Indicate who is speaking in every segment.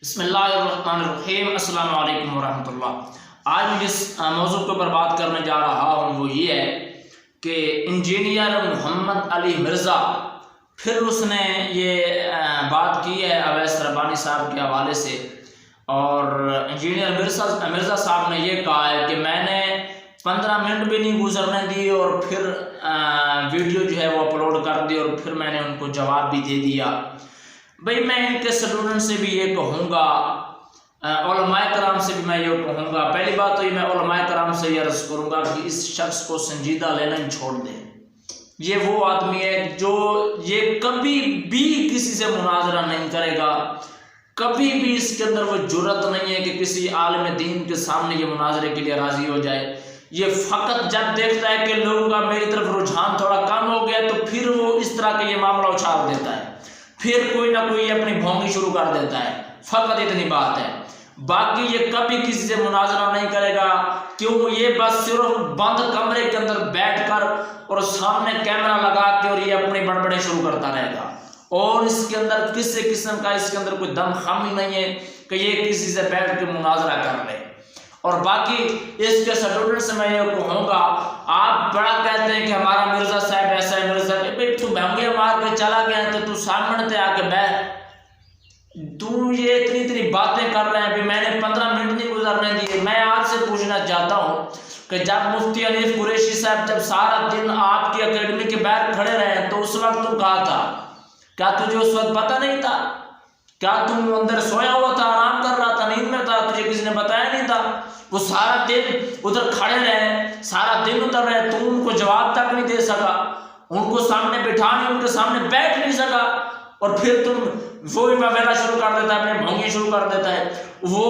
Speaker 1: بسم اللہ الرحمن الرحیم۔ السلام علیکم ورحمۃ اللہ۔ آج میں جس موضوع کے اوپر بات کرنے جا رہا ہوں وہ یہ ہے کہ انجینئر محمد علی مرزا، پھر اس نے یہ بات کی ہے اویس ربانی صاحب کے حوالے سے، اور انجینئر مرزا صاحب نے یہ کہا ہے کہ میں نے 15 منٹ بھی نہیں گزرنے دی اور پھر ویڈیو جو ہے وہ اپلوڈ کر دی، اور پھر میں نے ان کو جواب بھی دے دیا۔ بھئی میں ان کے اسٹوڈنٹ سے بھی یہ کہوں گا، علماء کرام سے بھی میں یہ کہوں گا، پہلی بات تو یہ میں علماء کرام سے یہ عرض کروں گا کہ اس شخص کو سنجیدہ لینا ہی چھوڑ دیں۔ یہ وہ آدمی ہے جو یہ کبھی بھی کسی سے مناظرہ نہیں کرے گا، کبھی بھی اس کے اندر وہ جرأت نہیں ہے کہ کسی عالم دین کے سامنے یہ مناظرے کے لیے راضی ہو جائے۔ یہ فقط جب دیکھتا ہے کہ لوگوں کا میری طرف رجحان تھوڑا کم ہو گیا تو پھر وہ اس طرح کا یہ معاملہ اچھال دیتا ہے، پھر کوئی نہ کوئی اپنی بھونگی شروع کر دیتا ہے۔ فقط اتنی بات ہے، باقی یہ کبھی کسی سے مناظرہ نہیں کرے گا، کیوں؟ یہ بس صرف بند کمرے کے اندر بیٹھ کر اور سامنے کیمرہ لگا کے اور یہ اپنی بڑبڑیں شروع کرتا رہے گا، اور اس کے اندر کسی قسم کا اس کے اندر کوئی دم خم ہی نہیں ہے کہ یہ کسی سے بیٹھ کے مناظرہ کر لے۔ اور باقی اس کے اسٹوڈنٹ سے میں یہ کہوں گا، آپ بڑا کہتے ہیں کہ ہمارا مرزا صاحب ایسا ہے، مرزا بھائی تو بھنگے مار کے چلا گیا تو تو سامنے تے آ کے بیٹھ، تو یہ اتنی باتیں کر رہے ہیں کہ میں نے 15 منٹ نہیں گزرنے دیے۔ میں آپ سے پوچھنا چاہتا ہوں کہ جب مفتی حنیف قریشی صاحب جب سارا دن آپ کی اکیڈمی کے باہر کھڑے رہے تو اس وقت تو کہا تھا، کیا تجھے اس وقت پتہ نہیں تھا؟ کیا تم اندر سویا ہوا تھا، آرام کر رہا تھا، نیند میں تھا، تجھے کسی نے بتایا نہیں تھا؟ وہ سارا دن ادھر کھڑے رہے، سارا دن ادھر رہے، تم ان کو جواب تک نہیں دے سکا، ان کو سامنے بٹھا نہیں، ان کے سامنے بیٹھ نہیں سکا، اور پھر تم وہی وغیرہ شروع کر دیتا ہے، اپنے بھونگی شروع کر دیتا ہے۔ وہ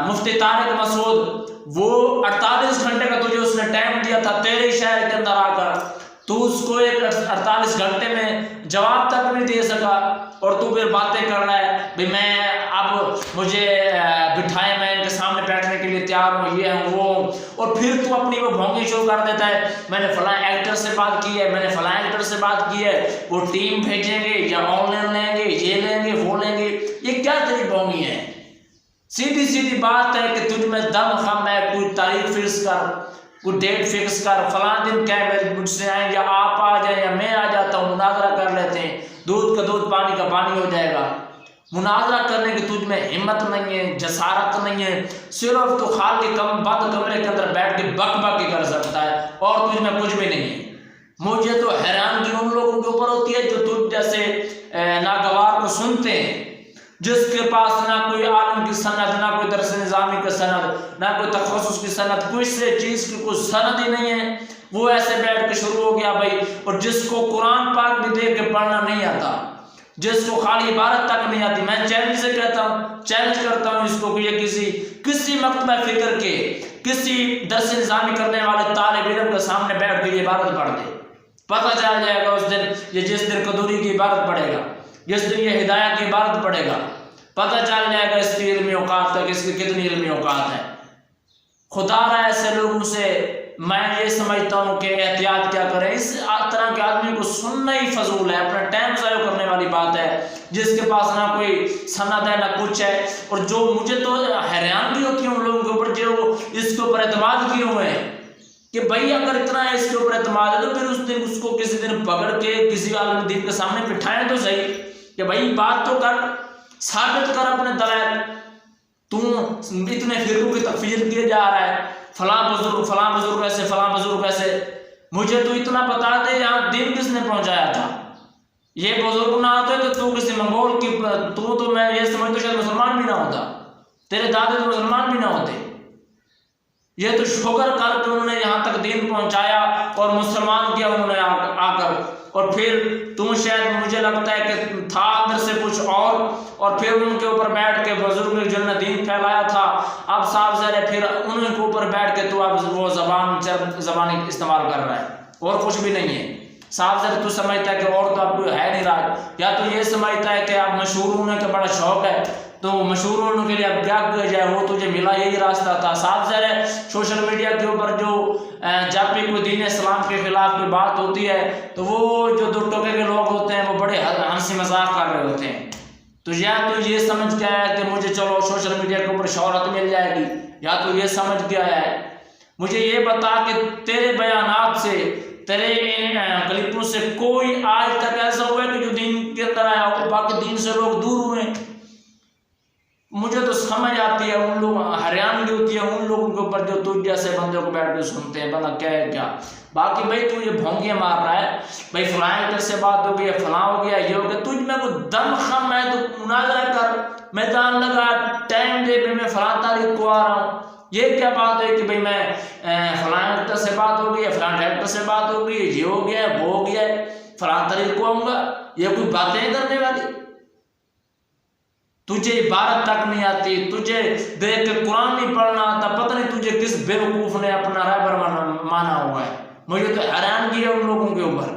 Speaker 1: مفتی طارق مسعود، وہ 48 گھنٹے کا تجھے اس نے ٹائم دیا تھا تیرے شہر کے اندر آ کر، تو اس کو ایک 48 گھنٹے میں جواب تک نہیں دے سکا، اور تو پھر باتیں کر رہا ہے بھئی میں اب مجھے بٹھائے، میں ان کے سامنے بیٹھنے کے لیے تیار ہوں، یہ ہوں وہ ہوں، اور پھر تو اپنی وہ بھونگی شروع کر دیتا ہے، میں نے فلاں ایکٹر سے بات کی ہے، میں نے فلاں ایکٹر سے بات کی ہے، وہ ٹیم بھیجیں گے یا آن لائن لیں گے، یہ لیں گے وہ لیں گے۔ یہ کیا تیری بھونگی ہے؟ سیدھی بات ہے کہ تجھ میں دم خم ہے، کوئی تاریخ فکس کر، کوئی ڈیٹ فکس کر، فلاں دن کیا مجھ سے آئیں، یا آپ آ جائیں یا میں آ جاتا ہوں، مناظرہ کر لیتے ہیں، دودھ کا دودھ پانی کا پانی ہو جائے گا۔ مناظرہ کرنے کی تجھ میں ہمت نہیں ہے، جسارت نہیں ہے، صرف تو خالی بند کمرے کے اندر بیٹھ کے بک بک کر سکتا ہے، اور تجھ میں کچھ بھی نہیں ہے۔ مجھے تو حیرانگی ان لوگوں کے اوپر ہوتی ہے جو تجھ جیسے ناگوار کو سنتے ہیں، جس کے پاس نہ کوئی عالم کی سند، نہ کوئی درس نظامی کی سند، نہ کوئی تخصص کی سند، کوئی سے چیز کی کوئی سند ہی نہیں ہے، وہ ایسے بیٹھ کے شروع ہو گیا بھائی۔ اور جس کو قرآن پاک بھی دیکھ کے پڑھنا نہیں آتا، جس کو خالی عبارت تک نہیں آتی، میں چیلنج سے کہتا ہوں، چیلنج کرتا ہوں اس کو کہ یہ کسی مکتبہ فکر کے کسی درس نظامی کرنے والے طالب علم کے سامنے بیٹھ کے یہ عبارت پڑھ دے، پتہ چل جائے گا اس دن، یہ جس دن قدوری کی عبارت پڑھے گا، جس دن یہ ہدایہ کی عبارت پڑھے گا، پتہ چل جائے گا اس کی علمی اوقات تک، اس کی کتنی علمی اوقات ہے۔ خدا رہا ایسے لوگوں سے میں یہ سمجھتا ہوں کہ احتیاط کیا کریں، اس طرح کے آدمی کو سننا ہی فضول ہے، اپنا ٹائم ضائع کرنے والی بات ہے، جس کے پاس نہ کوئی سند ہے نہ کچھ ہے۔ اور جو مجھے تو حیرانگی ہوتی ہے ان لوگوں کے اوپر جو اس کے اوپر اعتماد کیے ہوئے ہیں کہ بھائی اگر اتنا ہے اس کے اوپر اعتماد ہے تو پھر اس دن اس کو کسی دن پکڑ کے کسی عالم دین کے سامنے بٹھائیں تو صحیح کہ بھائی بات تو کر، ثابت کر اپنے دلائل۔ تو اتنے فرقوں کی تکفیر کیے جا رہا ہے، فلاں بزرگ ایسے، فلاں بزرگ ایسے، مجھے تو اتنا بتا دے یہاں دین کس نے پہنچایا تھا؟ یہ بزرگ نہ ہوتے تو کسی منگول کی، تو میں یہ سمجھتا شاید مسلمان بھی نہ ہوتا، تیرے دادے تو مسلمان بھی نہ ہوتے۔ یہ تو شکر کر کے انہوں نے یہاں تک دین پہنچایا اور مسلمان کیا انہوں نے آ کر، اور پھر تم شاید مجھے لگتا ہے کہ تھا اندر سے کچھ اور پھر ان کے اوپر بیٹھ کے بزرگ جن نے دین پھیلایا تھا، اب صاحب ذرا پھر ان کے اوپر بیٹھ کے تو اب وہ زبانی استعمال کر رہا ہے، اور کچھ بھی نہیں ہے۔ صاحب ذرا تو سمجھتا ہے کہ اور تو اب کوئی ہے نہیں رہا، یا تو یہ سمجھتا ہے کہ اب مشہور ہونے کا بڑا شوق ہے تو مشہور ہونے کے لیے اب کیا کیا جائے، وہ تجھے ملا یہی راستہ تھا۔ صاحب ذرا سوشل میڈیا کے اوپر جو جب بھی کوئی دین اسلام کے خلاف کوئی بات ہوتی ہے تو وہ جو دو ٹوکے کے لوگ ہوتے ہیں وہ بڑے ہنسی مذاق کر رہے ہوتے ہیں، تو یا تو یہ سمجھ کے آیا کہ مجھے چلو سوشل میڈیا کے اوپر شہرت مل جائے گی، یا تو یہ سمجھ کے آیا ہے مجھے یہ بتا کہ تیرے بیانات سے، تیرے کلپوں سے کوئی آج تک ایسا ہوا ہے کہ جو دین کے اندر آیا ہو، باقی دین سے لوگ دور ہوئے ہیں؟ مجھے تو سمجھ آتی ہے، ان لوگ حیرانگی ہوتی ہے ان لوگوں کے اوپر جو تجھ جیسے بندوں کو بیٹھ کے سنتے ہیں، بندہ کیا ہے کیا۔ باقی بھائی تو یہ بھونکیاں مار رہا ہے، بھائی فلاں ایکٹر سے بات ہو گئی، فلاں ہو گیا، یہ ہو گیا، تجھ میں کوئی دم خم ہے تو مناظرہ کر، میدان لگا، ٹائم دے، بھی میں فلاں تاریخ کو آ رہا ہوں۔ یہ کیا بات ہے کہ بھئی میں فلاں ایکٹر سے بات ہو گئی، فلاں ڈائریکٹر سے بات ہو گئی، یہ ہو گیا وہ ہو گیا، فلاں تاریخ کو آؤں گا، یہ کوئی باتیں کرنے والی؟ تجھے عبارت تک نہیں آتی، تجھے دیکھ کے قرآن نہیں پڑھنا آتا، پتہ نہیں تجھے کس بیوقوف نے اپنا رہبر مانا ہوا ہے۔ مجھے تو حیرانگی ہے ان لوگوں کے اوپر۔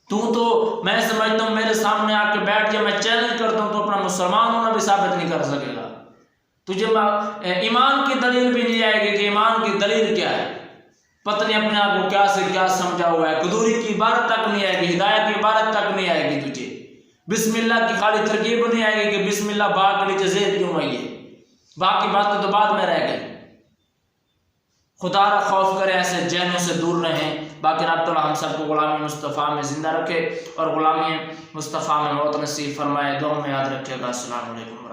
Speaker 1: تو میں سمجھتا ہوں میرے سامنے آ کے بیٹھ کے میں چیلنج کرتا ہوں تو اپنا مسلمان ہونا بھی ثابت نہیں کر سکے گا۔ تجھے ایمان کی دلیل بھی نہیں آئے گی کہ ایمان کی دلیل کیا ہے، پتہ نہیں اپنے آپ کو کیا سے کیا سمجھا ہوا ہے، قدوری کی عبارت تک نہیں آئے گی، ہدایت کی عبارت تک نہیں آئے گی تجھے، بسم اللہ کی خالی ترکیب نہیں آئے گی کہ بسم اللہ با کے نیچے زید کیوں آئی ہے، باقی باتیں تو بعد میں رہ گئی۔ خدا را خوف کریں، ایسے جہنوں سے دور رہیں۔ باقی رب تعالیٰ ہم سب کو غلامی مصطفیٰ میں زندہ رکھے اور غلامی مصطفیٰ میں موت نصیب فرمائے۔ دعا میں یاد رکھے گا۔ السلام علیکم۔